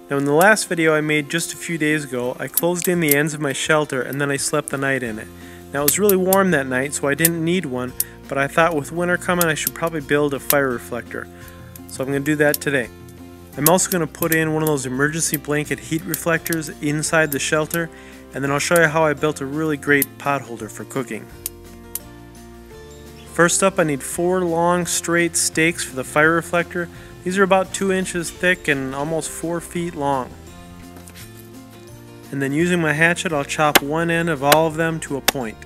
Now in the last video I made just a few days ago, I closed in the ends of my shelter and then I slept the night in it. Now it was really warm that night, so I didn't need one, but I thought with winter coming I should probably build a fire reflector. So I'm going to do that today. I'm also going to put in one of those emergency blanket heat reflectors inside the shelter, and then I'll show you how I built a really great pot holder for cooking. First up, I need 4 long straight stakes for the fire reflector. These are about 2 inches thick and almost 4 feet long. And then using my hatchet, I'll chop one end of all of them to a point.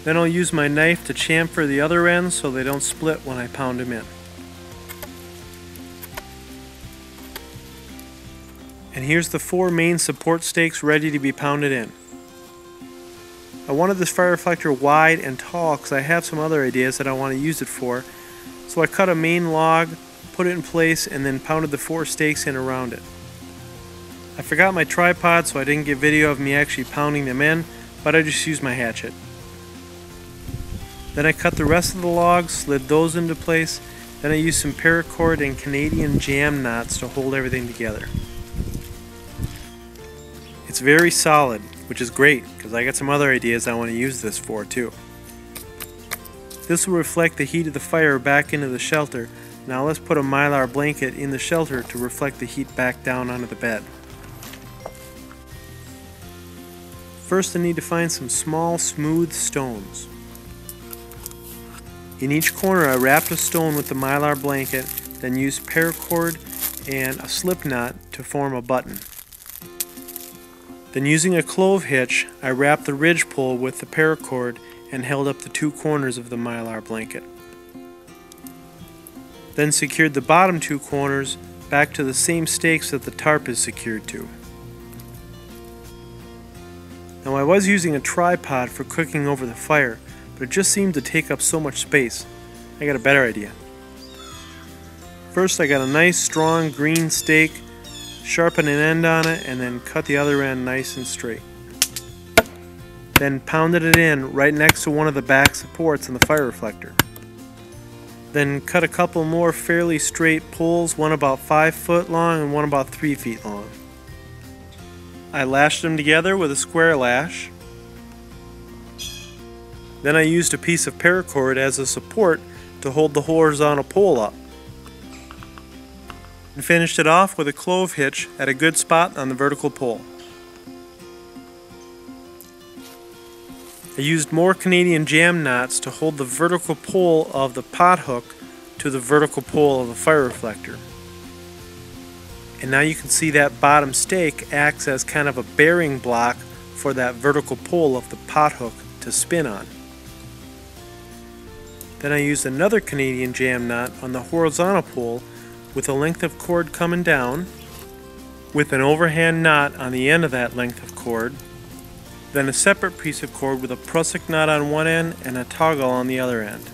Then I'll use my knife to chamfer the other ends so they don't split when I pound them in. And here's the 4 main support stakes ready to be pounded in. I wanted this fire reflector wide and tall because I have some other ideas that I want to use it for. So I cut a main log, put it in place, and then pounded the 4 stakes in around it. I forgot my tripod, so I didn't get video of me actually pounding them in, but I just used my hatchet. Then I cut the rest of the logs, slid those into place, then I used some paracord and Canadian jam knots to hold everything together. It's very solid, which is great because I got some other ideas I want to use this for too. This will reflect the heat of the fire back into the shelter. Now let's put a mylar blanket in the shelter to reflect the heat back down onto the bed. First I need to find some small smooth stones. In each corner I wrapped a stone with the mylar blanket, then used paracord and a slip knot to form a button. Then using a clove hitch, I wrapped the ridge pole with the paracord and held up the 2 corners of the mylar blanket. Then secured the bottom 2 corners back to the same stakes that the tarp is secured to. Now I was using a tripod for cooking over the fire, but it just seemed to take up so much space. I got a better idea. First I got a nice strong green stake, sharpen an end on it, and then cut the other end nice and straight. Then pounded it in right next to one of the back supports in the fire reflector. Then cut a couple more fairly straight poles, one about 5 foot long and one about 3 feet long. I lashed them together with a square lash. Then I used a piece of paracord as a support to hold the horizontal pole up. And finished it off with a clove hitch at a good spot on the vertical pole. I used more Canadian jam knots to hold the vertical pole of the pot hook to the vertical pole of the fire reflector. And now you can see that bottom stake acts as kind of a bearing block for that vertical pole of the pot hook to spin on. Then I used another Canadian jam knot on the horizontal pole with a length of cord coming down, with an overhand knot on the end of that length of cord, then a separate piece of cord with a prusik knot on one end and a toggle on the other end.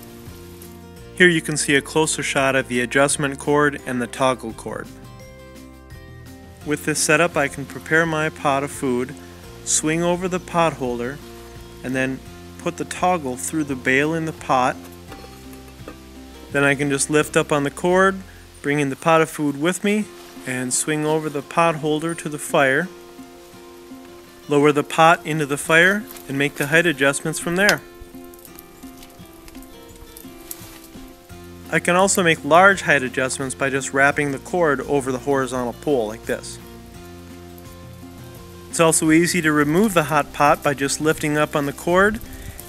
Here you can see a closer shot of the adjustment cord and the toggle cord. With this setup I can prepare my pot of food, swing over the pot holder, and then put the toggle through the bail in the pot. Then I can just lift up on the cord, bring in the pot of food with me, and swing over the pot holder to the fire, lower the pot into the fire, and make the height adjustments from there. I can also make large height adjustments by just wrapping the cord over the horizontal pole like this. It's also easy to remove the hot pot by just lifting up on the cord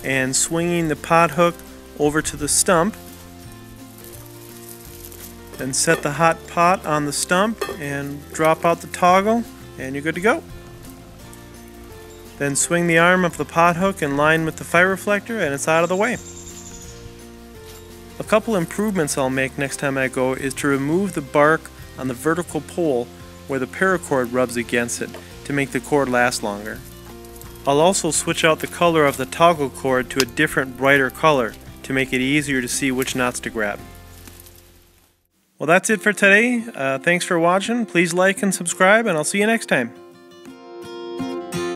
and swinging the pot hook over to the stump. Then set the hot pot on the stump and drop out the toggle and you're good to go. Then swing the arm of the pot hook in line with the fire reflector and it's out of the way. A couple improvements I'll make next time I go is to remove the bark on the vertical pole where the paracord rubs against it to make the cord last longer. I'll also switch out the color of the toggle cord to a different brighter color to make it easier to see which knots to grab. Well, that's it for today. Thanks for watching. Please like and subscribe, and I'll see you next time.